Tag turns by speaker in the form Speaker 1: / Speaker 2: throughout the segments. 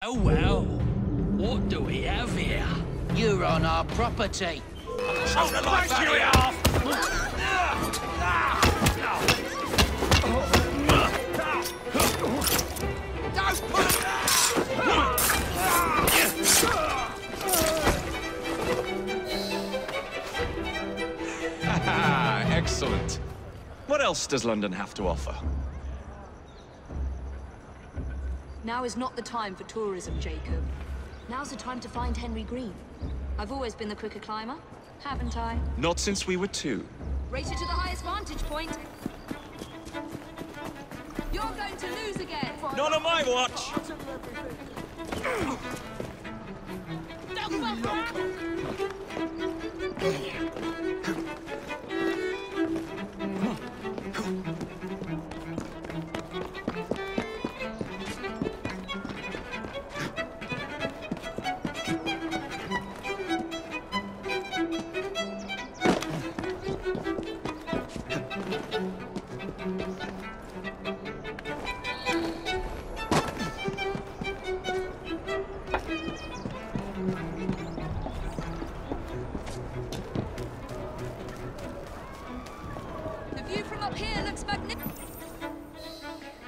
Speaker 1: Oh well, what do we have here?
Speaker 2: You're on our property.
Speaker 1: I'll break you in half!
Speaker 2: Don't put
Speaker 3: Excellent. What else does London have to offer?
Speaker 4: Now is not the time for tourism, Jacob. Now's the time to find Henry Green. I've always been the quicker climber, haven't I?
Speaker 3: Not since we were two.
Speaker 4: Race you to the highest vantage point. You're going to lose again.
Speaker 3: Not on my watch!
Speaker 4: Don't fuck around.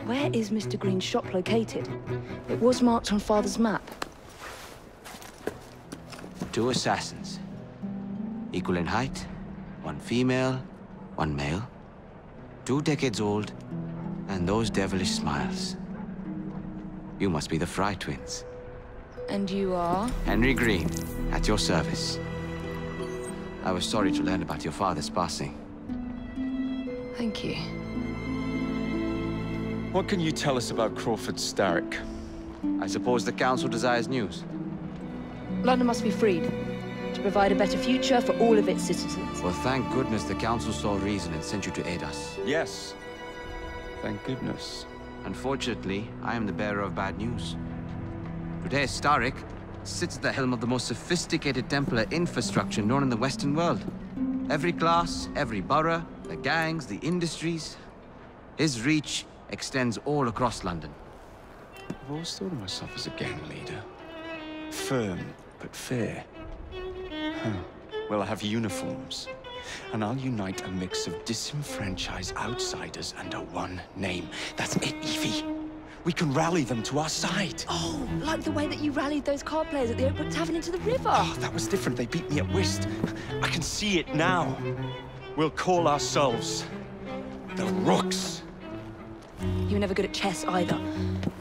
Speaker 5: Where is Mr. Green's shop located? It was marked on Father's map.
Speaker 2: 2 assassins. Equal in height, 1 female, 1 male. 2 decades old, and those devilish smiles. You must be the Fry twins.
Speaker 5: And you are?
Speaker 2: Henry Green, at your service. I was sorry to learn about your father's passing.
Speaker 5: Thank you.
Speaker 3: What can you tell us about Crawford Starrick?
Speaker 2: I suppose the Council desires news.
Speaker 5: London must be freed, to provide a better future for all of its citizens.
Speaker 2: Well, thank goodness the Council saw reason and sent you to aid us.
Speaker 3: Yes. Thank goodness.
Speaker 2: Unfortunately, I am the bearer of bad news. Today, Starrick sits at the helm of the most sophisticated Templar infrastructure known in the Western world. Every class, every borough, the gangs, the industries. His reach extends all across London.
Speaker 3: I've always thought of myself as a gang leader. Firm, but fair. Huh. Well, I have uniforms. And I'll unite a mix of disenfranchised outsiders under one name. That's it, Evie. We can rally them to our side.
Speaker 5: Oh, like the way that you rallied those card players at the Oakbrook Tavern into the river.
Speaker 3: Oh, that was different. They beat me at whist. I can see it now. We'll call ourselves the Rooks.
Speaker 5: You were never good at chess either.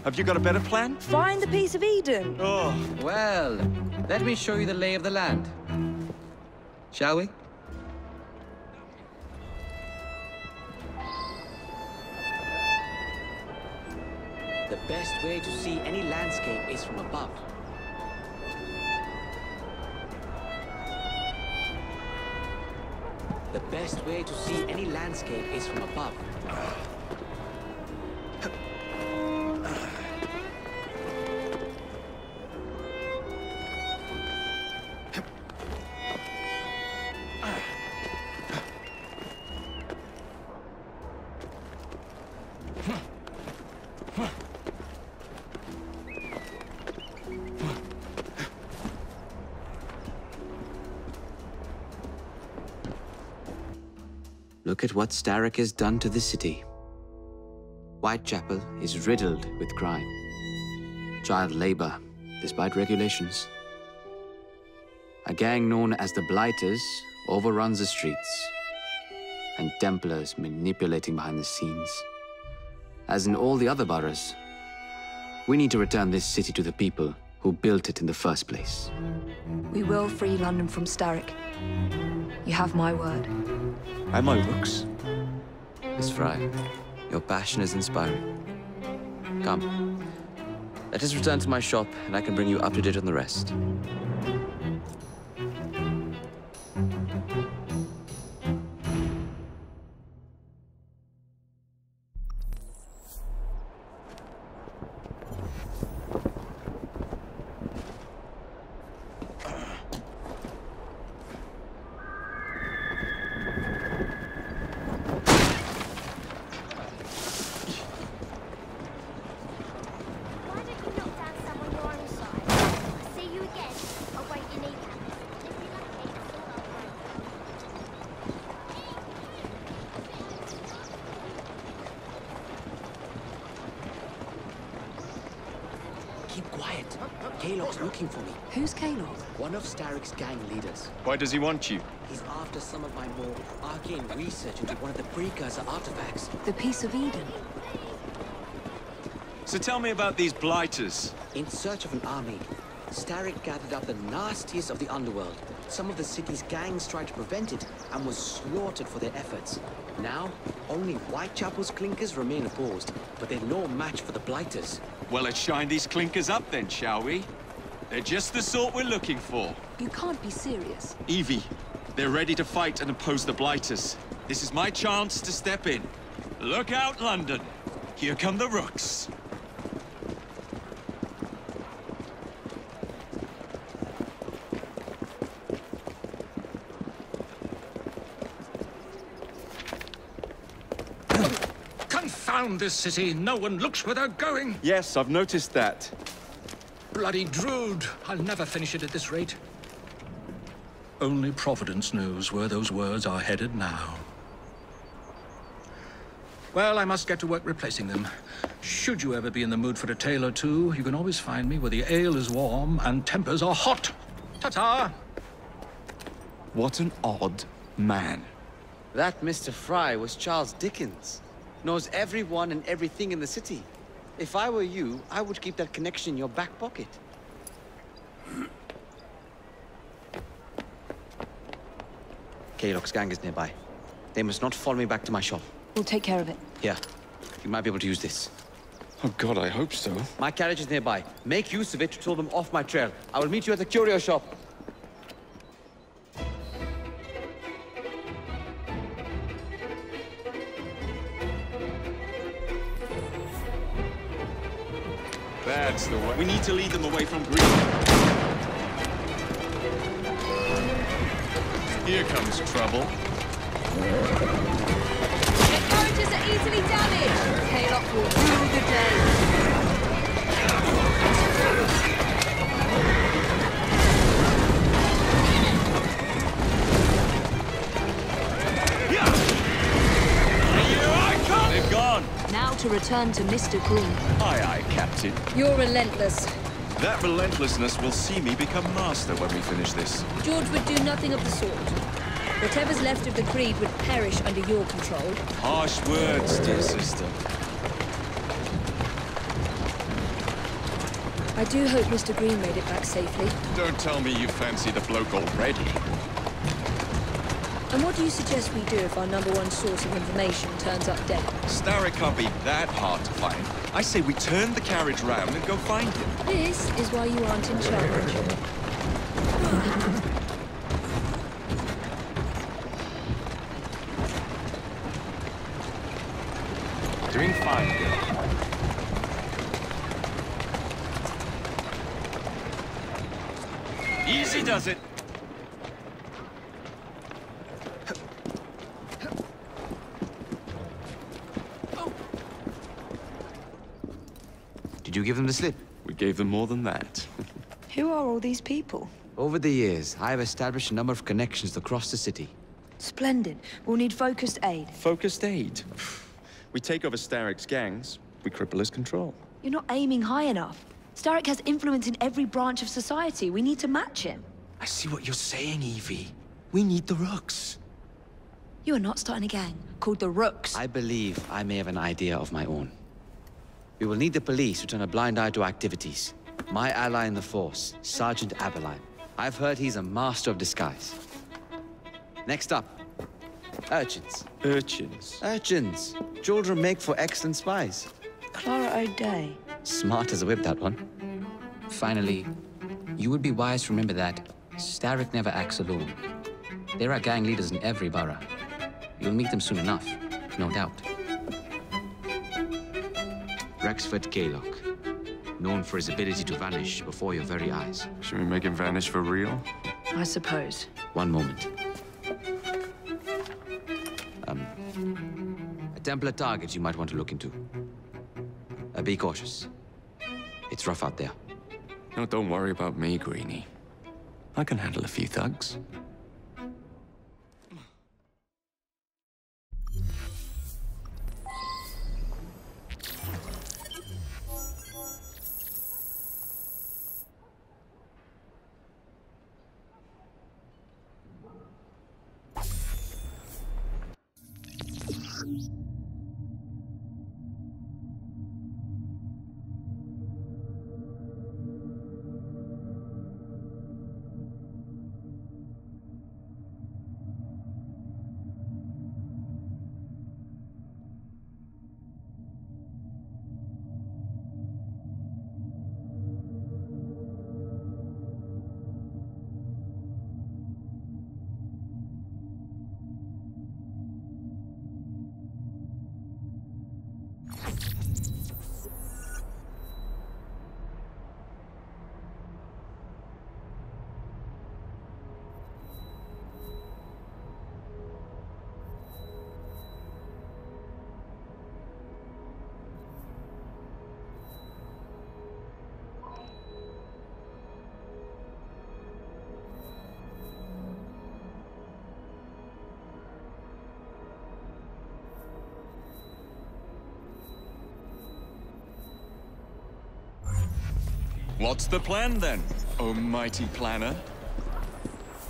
Speaker 3: Have you got a better plan?
Speaker 5: Find the piece of Eden.
Speaker 3: Oh.
Speaker 2: Well, let me show you the lay of the land. Shall we?
Speaker 6: The best way to see any landscape is from above. The best way to see any landscape is from above.
Speaker 2: Look at what Starrick has done to the city. Whitechapel is riddled with crime. Child labor, despite regulations. A gang known as the Blighters overruns the streets, and Templars manipulating behind the scenes. As in all the other boroughs, we need to return this city to the people who built it in the first place.
Speaker 5: We will free London from Starrick. You have my word.
Speaker 3: Am I Rooks?
Speaker 2: Miss Fry, your passion is inspiring. Come, let us return to my shop, and I can bring you up to date on the rest.
Speaker 6: Keep quiet. Kalog's looking for me.
Speaker 4: Who's Kalog?
Speaker 6: One of Starrick's gang leaders.
Speaker 3: Why does he want you?
Speaker 6: He's after some of my more arcane research into one of the precursor artifacts.
Speaker 4: The Piece of Eden.
Speaker 3: So tell me about these blighters.
Speaker 6: In search of an army, Starrick gathered up the nastiest of the underworld. Some of the city's gangs tried to prevent it and was slaughtered for their efforts. Now, only Whitechapel's clinkers remain opposed, but they're no match for the blighters.
Speaker 3: Well, let's shine these clinkers up then, shall we? They're just the sort we're looking for.
Speaker 4: You can't be serious.
Speaker 3: Evie, they're ready to fight and oppose the blighters. This is my chance to step in. Look out, London. Here come the Rooks.
Speaker 1: Confound this city. No one looks where they're going.
Speaker 3: Yes, I've noticed that.
Speaker 1: Bloody Drood. I'll never finish it at this rate. Only Providence knows where those words are headed now. Well, I must get to work replacing them. Should you ever be in the mood for a tale or two, you can always find me where the ale is warm and tempers are hot. Ta-ta!
Speaker 3: What an odd man.
Speaker 2: That Mr. Fry was Charles Dickens. Knows everyone and everything in the city. If I were you, I would keep that connection in your back pocket. Kalog's gang is nearby. They must not follow me back to my shop.
Speaker 5: We'll take care of it.
Speaker 2: Here, you might be able to use this.
Speaker 3: Oh God, I hope so.
Speaker 2: My carriage is nearby. Make use of it to throw them off my trail. I will meet you at the curio shop.
Speaker 3: That's the way. We need to lead them away from Green. Here comes trouble.
Speaker 4: Their carriages are easily damaged. Kalog will rule the day.
Speaker 3: They've gone.
Speaker 4: Now to return to Mr. Green.
Speaker 3: Aye, aye, Captain.
Speaker 5: You're relentless.
Speaker 3: That relentlessness will see me become master when we finish this.
Speaker 5: George would do nothing of the sort. Whatever's left of the Creed would perish under your control.
Speaker 3: Harsh words, dear sister.
Speaker 5: I do hope Mr. Green made it back safely.
Speaker 3: Don't tell me you fancy the bloke already.
Speaker 5: And what do you suggest we do if our #1 source of information turns up dead?
Speaker 3: Starrick can't be that hard to find. I say we turn the carriage round and go find him.
Speaker 5: This is why you aren't in charge.
Speaker 3: Doing fine, girl. Easy does it.
Speaker 2: Did you give them the slip?
Speaker 3: We gave them more than that.
Speaker 5: Who are all these people?
Speaker 2: Over the years, I have established a number of connections across the city.
Speaker 5: Splendid. We'll need focused aid.
Speaker 3: Focused aid. We take over Starrick's gangs, we cripple his control.
Speaker 5: You're not aiming high enough. Starrick has influence in every branch of society. We need to match him.
Speaker 3: I see what you're saying, Evie. We need the Rooks.
Speaker 5: You are not starting a gang called the Rooks.
Speaker 2: I believe I may have an idea of my own. We will need the police to turn a blind eye to activities. My ally in the force, Sergeant Aberline. I've heard he's a master of disguise. Next up, urchins.
Speaker 3: Urchins?
Speaker 2: Urchins. Children make for excellent spies.
Speaker 5: Clara O'Day.
Speaker 2: Smart as a whip, that one. Finally, you would be wise to remember that Starrick never acts alone. There are gang leaders in every borough. You'll meet them soon enough, no doubt. Rexford Kalog, known for his ability to vanish before your very eyes.
Speaker 3: Should we make him vanish for real?
Speaker 5: I suppose.
Speaker 2: One moment. A Templar target you might want to look into. Be cautious. It's rough out there.
Speaker 3: No, don't worry about me, Greenie. I can handle a few thugs. What's the plan then, oh mighty planner?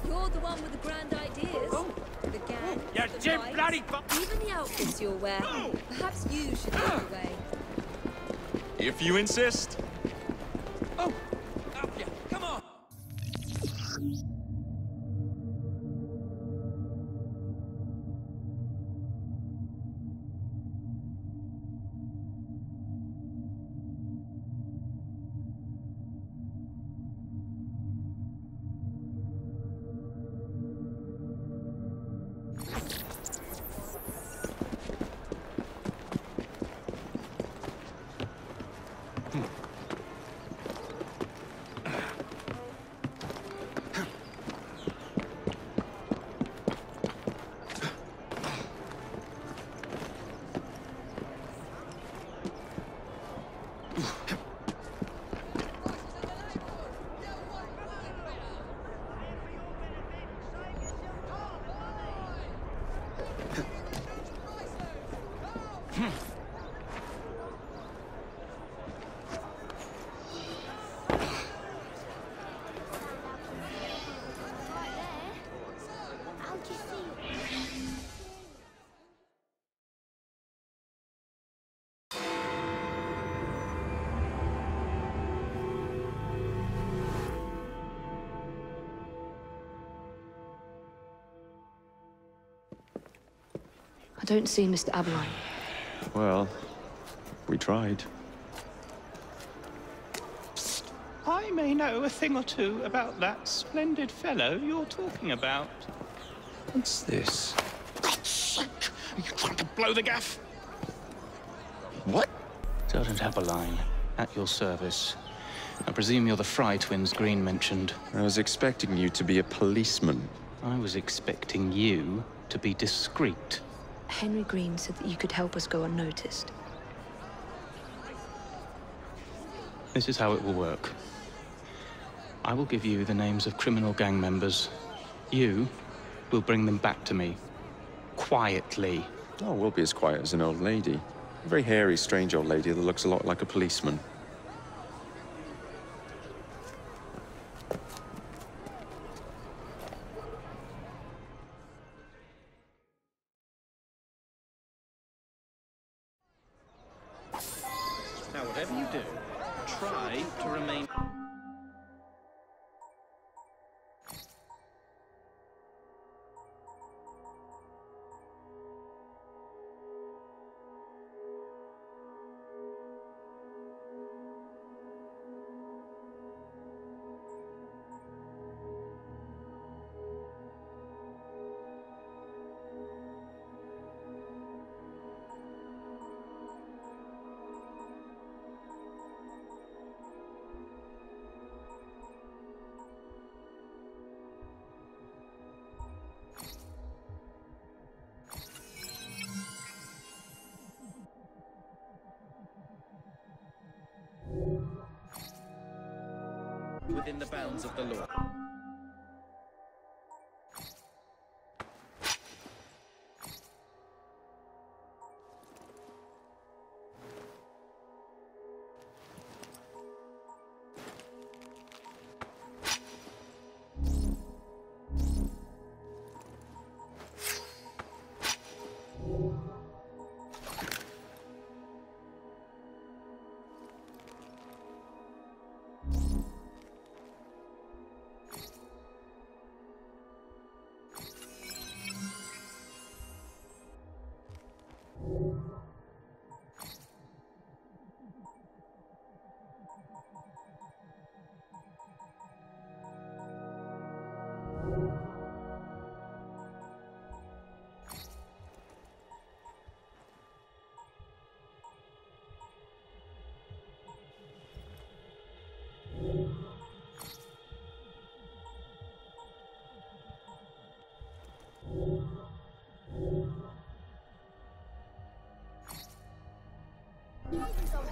Speaker 4: You're the one with the grand ideas.
Speaker 3: Oh.
Speaker 4: The gang,
Speaker 3: Yeah,
Speaker 4: the
Speaker 3: Jim,
Speaker 4: lights,
Speaker 3: bloody
Speaker 4: even the outfits you'll wear. Perhaps you should lead the way.
Speaker 3: If you insist. Oh, up ya, come on!
Speaker 5: I don't see Mr. Aberline.
Speaker 3: Well, we tried.
Speaker 7: I may know a thing or two about that splendid fellow you're talking about.
Speaker 3: What's this?
Speaker 7: God's sake! Are you trying to blow the gaff?
Speaker 3: What?
Speaker 7: Sergeant Aberline, at your service. I presume you're the Fry twins Green mentioned.
Speaker 3: I was expecting you to be a policeman.
Speaker 7: I was expecting you to be discreet.
Speaker 5: Henry Green said that you could help us go unnoticed.
Speaker 7: This is how it will work. I will give you the names of criminal gang members. You will bring them back to me. Quietly.
Speaker 3: Oh, we'll be as quiet as an old lady. A very hairy, strange old lady that looks a lot like a policeman.
Speaker 8: Now, whatever you do, try to remain... within the bounds of the law.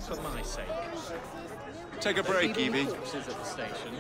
Speaker 8: For my sake.
Speaker 3: Take a break, Evie.
Speaker 8: Corpses at the station.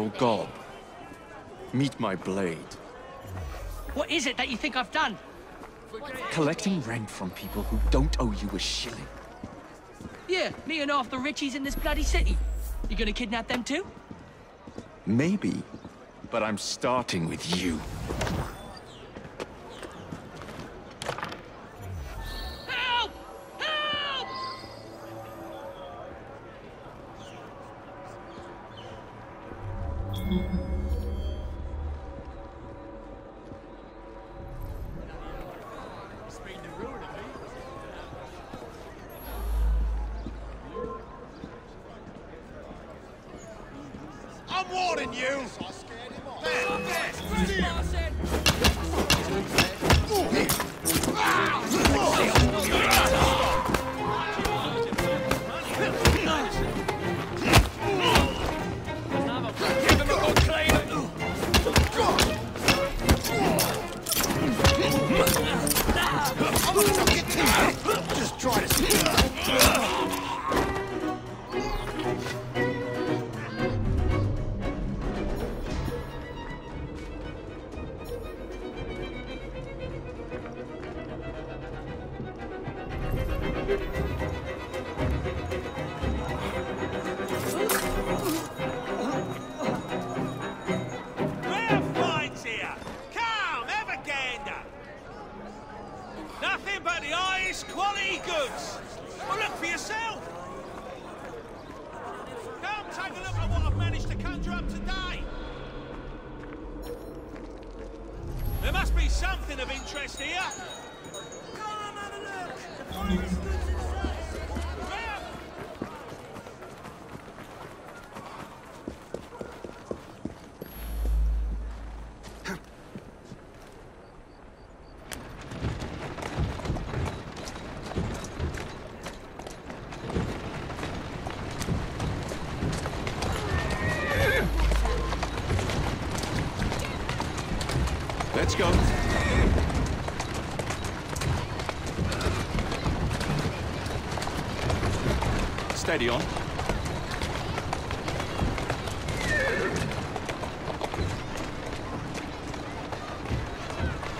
Speaker 3: little gob. Meet my blade.
Speaker 9: What is it that you think I've done?
Speaker 3: Collecting rent from people who don't owe you a shilling.
Speaker 9: Yeah, me and half the richies in this bloody city. You gonna kidnap them too?
Speaker 3: Maybe, but I'm starting with you.
Speaker 9: Help! Help!
Speaker 10: I'm warning you! Just try to...
Speaker 11: Nothing but the highest quality goods. Well, look for yourself. Come, take a look at what I've managed to conjure up today. There must be something of interest here. Come have a look. The finest goods in sight.
Speaker 3: Let's go. Steady on.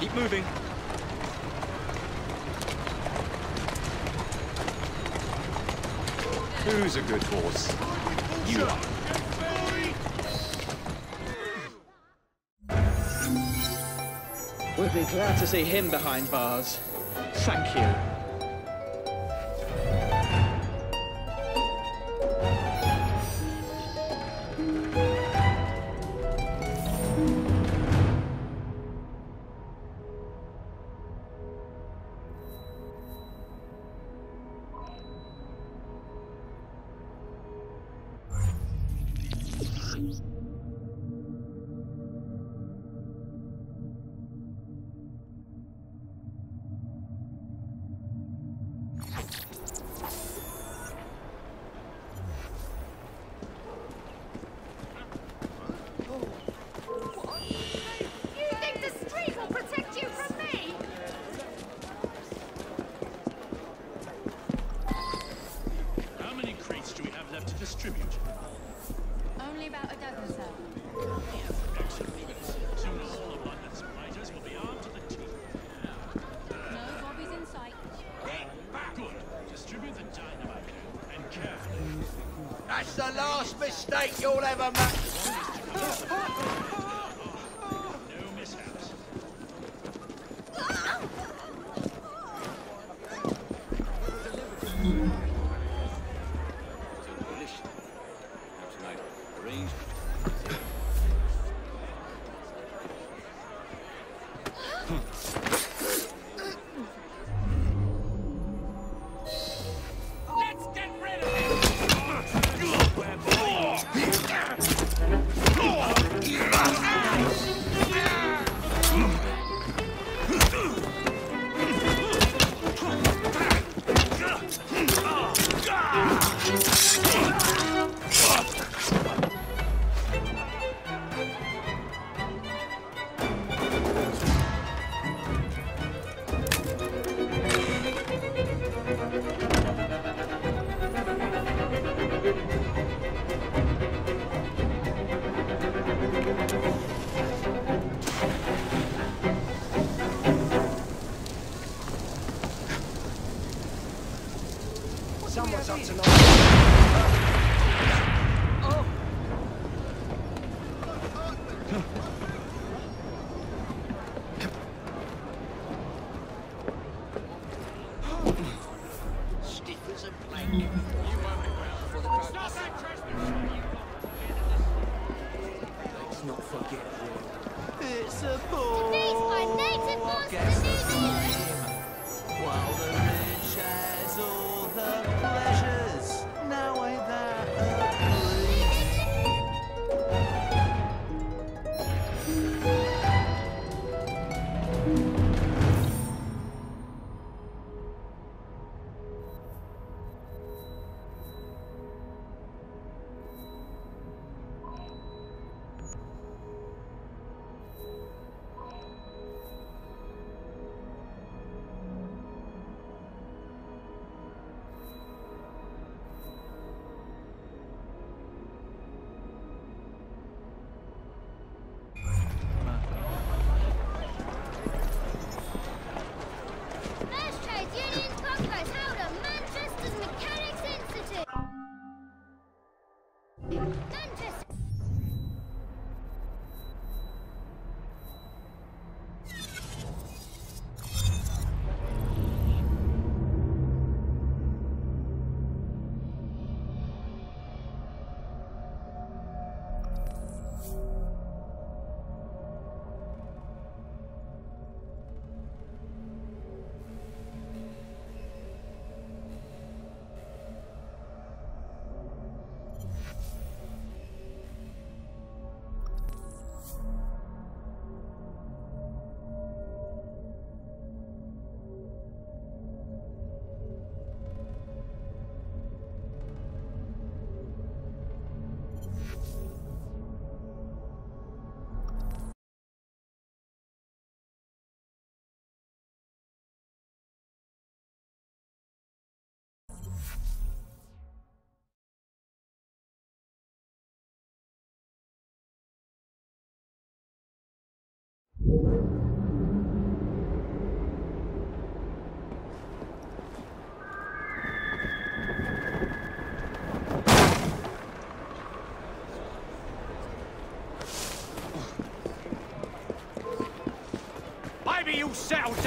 Speaker 3: Keep moving. Who's a good horse? You are.
Speaker 8: We'll be glad to see him behind bars. Thank you.
Speaker 4: Only about a dozen, sir.
Speaker 11: Soon all of London's fighters will be armed to the teeth.
Speaker 4: No bobbies in sight.
Speaker 11: Good. Distribute the dynamite and carefully.
Speaker 10: That's the last mistake you'll ever make.
Speaker 11: No mishaps.
Speaker 10: Let's get rid of him!
Speaker 12: It's a ball. These are native monsters to New Zealand. While the rich has all the pleasures. Now ain't that a
Speaker 11: Maybe you'll settle down.
Speaker 12: I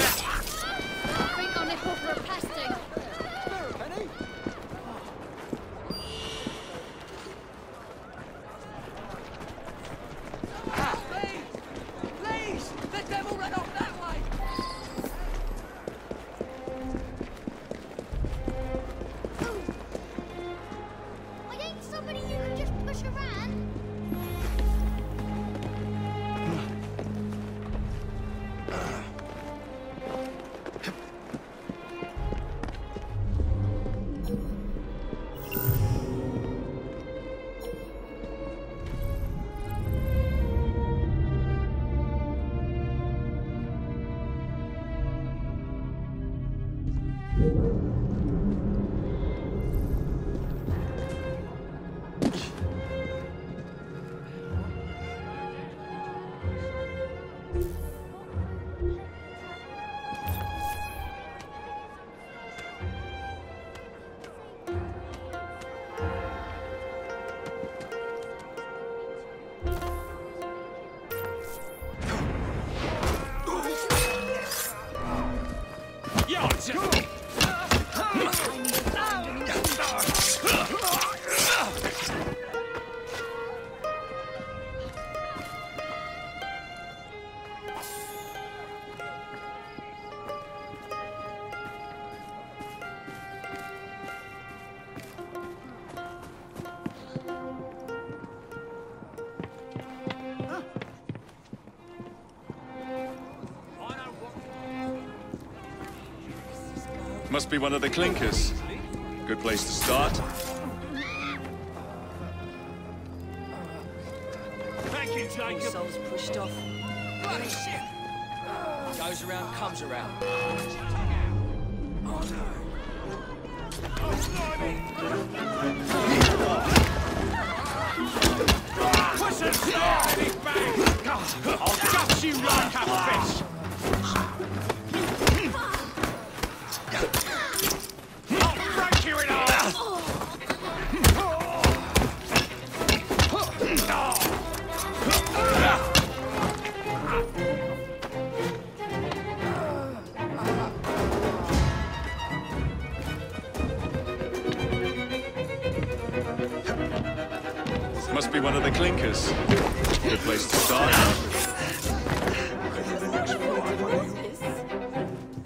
Speaker 12: think I'll nip off for a pasting.
Speaker 10: Penny?
Speaker 9: Please! Let them all run off that way!
Speaker 12: I ain't somebody you can just push around.
Speaker 3: Must be one of the clinkers. Good place to start.
Speaker 11: Thank you, Jacob.
Speaker 9: Souls pushed off. Bloody shit! Goes around, comes around.
Speaker 11: Push and start, big bang! I'll gut you like a fish! I'll break you in half!
Speaker 3: one of the clinkers. Good place to start.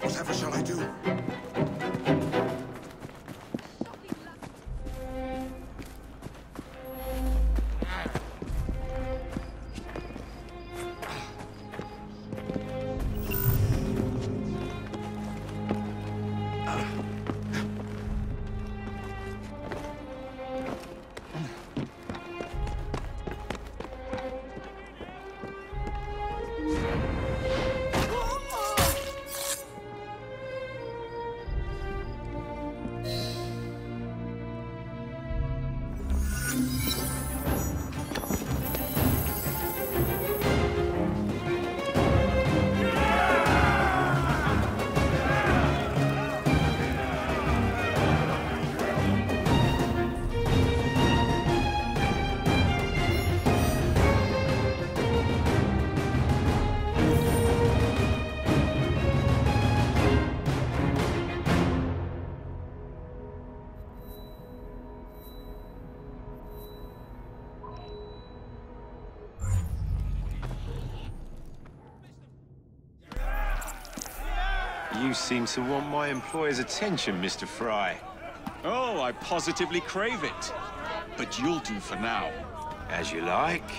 Speaker 10: Whatever shall I do?
Speaker 3: You seem to want my employer's attention, Mr. Fry.
Speaker 13: Oh, I positively crave it. But you'll do for now.
Speaker 3: As you like.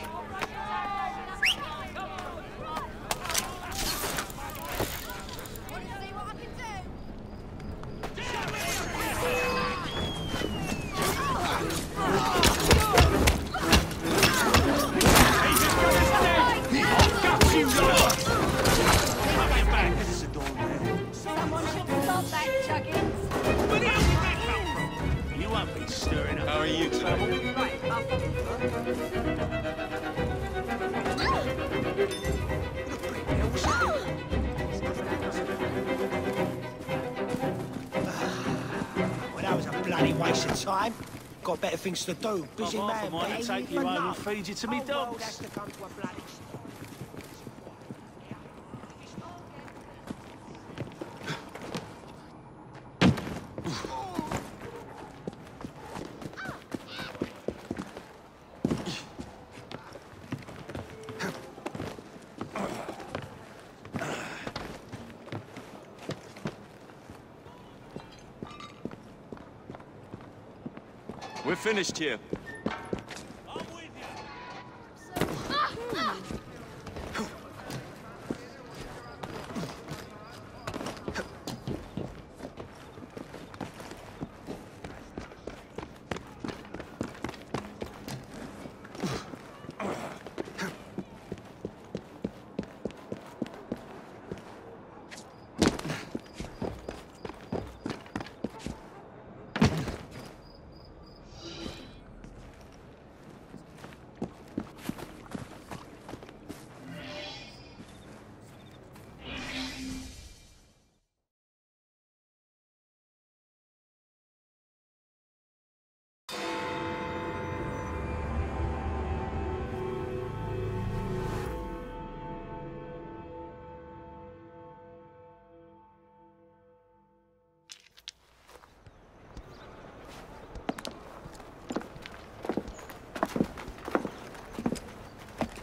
Speaker 13: How are you, Trouble?
Speaker 14: Well, that was a bloody waste of time. Got better things to do. Busy
Speaker 11: I'm
Speaker 14: man.
Speaker 11: half a mind to take you home and feed you to me dogs.
Speaker 14: That's to come to a bloody...
Speaker 13: We're finished here.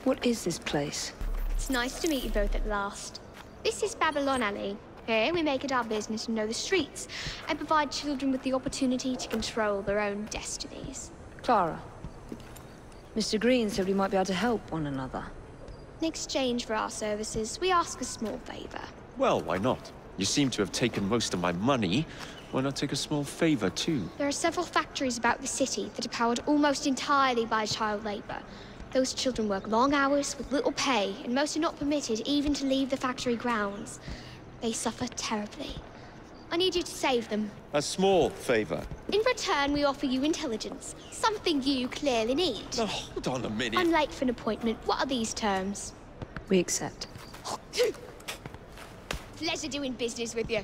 Speaker 5: What is this place?
Speaker 15: It's nice to meet you both at last. This is Babylon Alley. Here we make it our business to know the streets and provide children with the opportunity to control their own destinies.
Speaker 5: Clara. Mr. Green said we might be able to help one another.
Speaker 15: In exchange for our services, we ask a small favor.
Speaker 3: Well, why not? You seem to have taken most of my money. Why not take a small favor, too?
Speaker 15: There are several factories about the city that are powered almost entirely by child labor. Those children work long hours with little pay, and most are not permitted even to leave the factory grounds. They suffer terribly. I need you to save them.
Speaker 3: A small favor.
Speaker 15: In return, we offer you intelligence, something you clearly need.
Speaker 3: Now, hold on a minute.
Speaker 15: I'm late for an appointment. What are these terms?
Speaker 5: We accept.
Speaker 15: Pleasure doing business with you.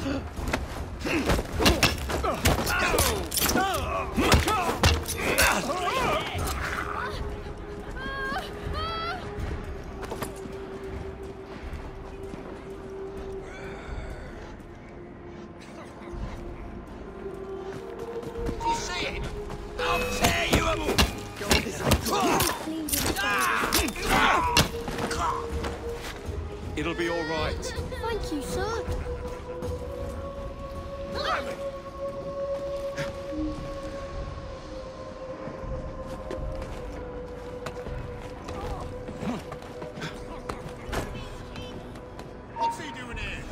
Speaker 10: You see it? I'll tear you up!
Speaker 3: It'll be all right.
Speaker 15: Thank you, sir.
Speaker 11: What's he doing here?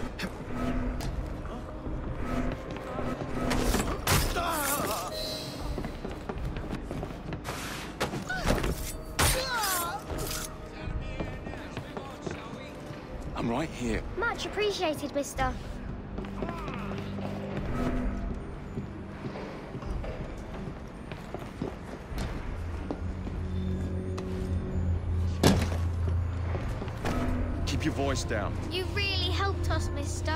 Speaker 3: I'm right here.
Speaker 15: Much appreciated, mister.
Speaker 3: Keep your voice down.
Speaker 15: You really helped us, mister.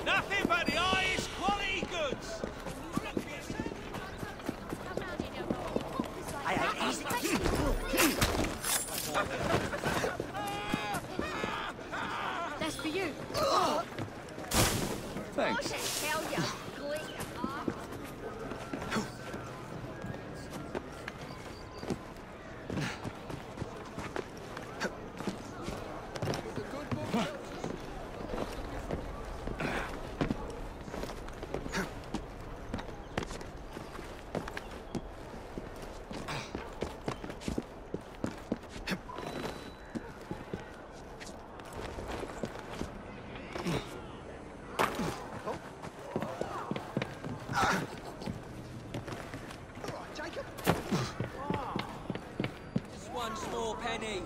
Speaker 11: Nothing but the highest quality goods.
Speaker 4: That's for you.
Speaker 3: Thanks.
Speaker 4: Tell ya.
Speaker 6: Just one small penny.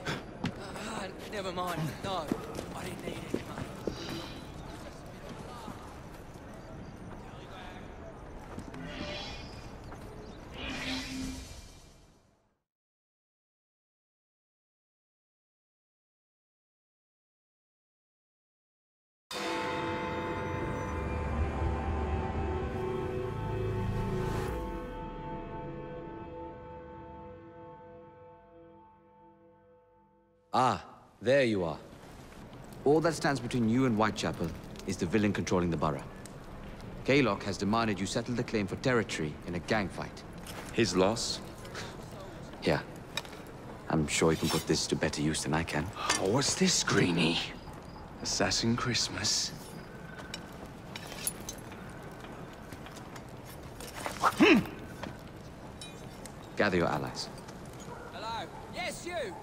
Speaker 6: Never mind. No, I didn't need it.
Speaker 2: Ah, there you are. All that stands between you and Whitechapel is the villain controlling the borough. Kaylock has demanded you settle the claim for territory in a gang fight.
Speaker 3: His loss?
Speaker 2: Yeah. I'm sure you can put this to better use than I can.
Speaker 3: Oh, what's this, Greenie? Assassin Christmas?
Speaker 2: Gather your allies.
Speaker 6: Hello. Yes, you.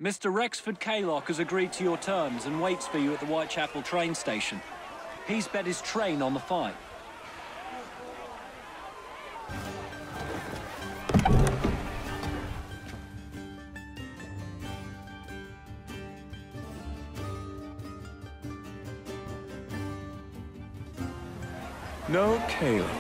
Speaker 16: Mr. Rexford Kaylock has agreed to your terms and waits for you at the Whitechapel train station. He's bet his train on the fight.
Speaker 3: No Kaylock.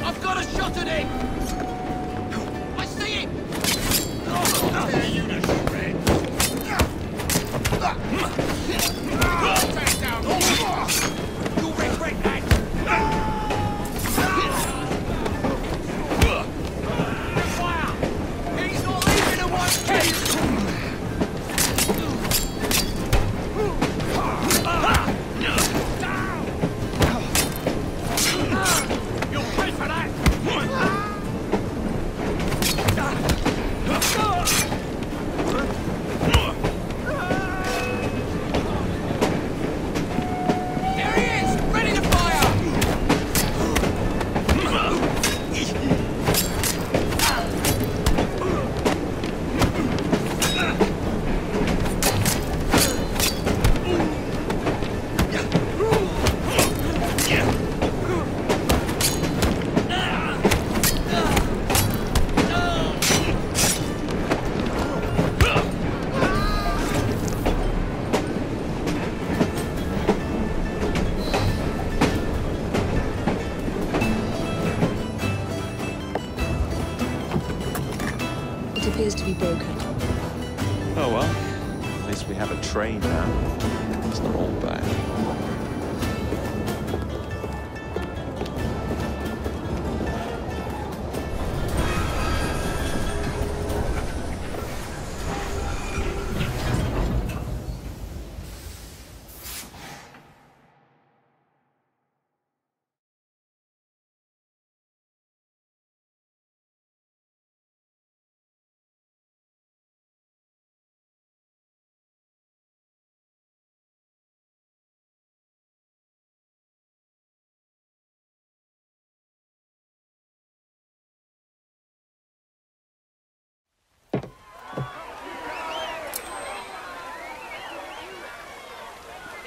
Speaker 10: I've got a shot at him! I see him! Tear you to shreds! Take down! You regret that! Fire! He's not leaving in one case! You'll pay for that! There he is! Ready to fire!
Speaker 5: It appears to be broken.
Speaker 3: Oh well, at least we have a train now. It's not all bad.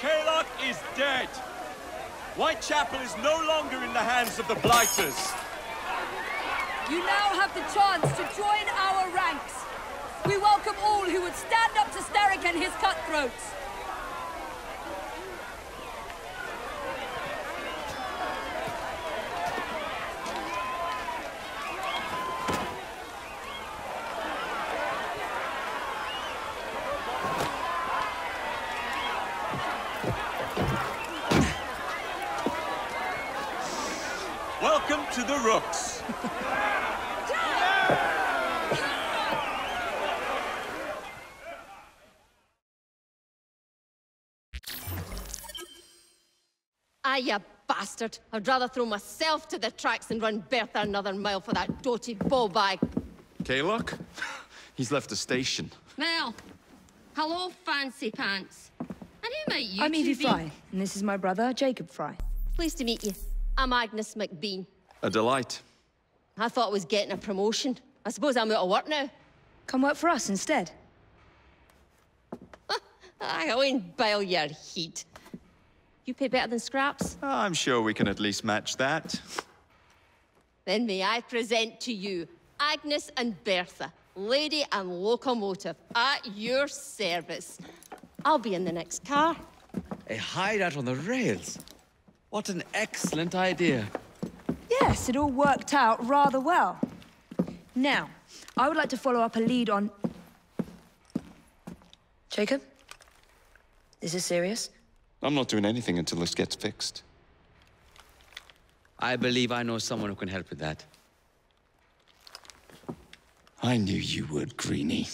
Speaker 13: Kaylock is dead. Whitechapel is no longer in the hands of the Blighters.
Speaker 4: You now have the chance to join our ranks. We welcome all who would stand up to Starrick and his cutthroats.
Speaker 13: Welcome to the Rooks.
Speaker 17: Ah, you bastard. I'd rather throw myself to the tracks than run Bertha another mile for that doty ball bag.
Speaker 3: Kaylock? He's left the station.
Speaker 17: Well, hello, fancy pants. And who might you
Speaker 5: I'm
Speaker 17: two
Speaker 5: Evie
Speaker 17: be?
Speaker 5: Fry, and this is my brother, Jacob Fry.
Speaker 17: Pleased to meet you. I'm Agnes McBean.
Speaker 3: A delight.
Speaker 17: I thought I was getting a promotion. I suppose I'm out of work now.
Speaker 5: Come work for us instead.
Speaker 17: I won't bile your heat. You pay better than scraps?
Speaker 3: I'm sure we can at least match that.
Speaker 17: Then may I present to you Agnes and Bertha, lady and locomotive, at your service. I'll be in the next car.
Speaker 2: A hideout on the rails. What an excellent idea.
Speaker 5: Yes, it all worked out rather well. Now, I would like to follow up a lead on... Jacob? Is this serious?
Speaker 3: I'm not doing anything until this gets fixed.
Speaker 2: I believe I know someone who can help with that.
Speaker 3: I knew you would, Greenie.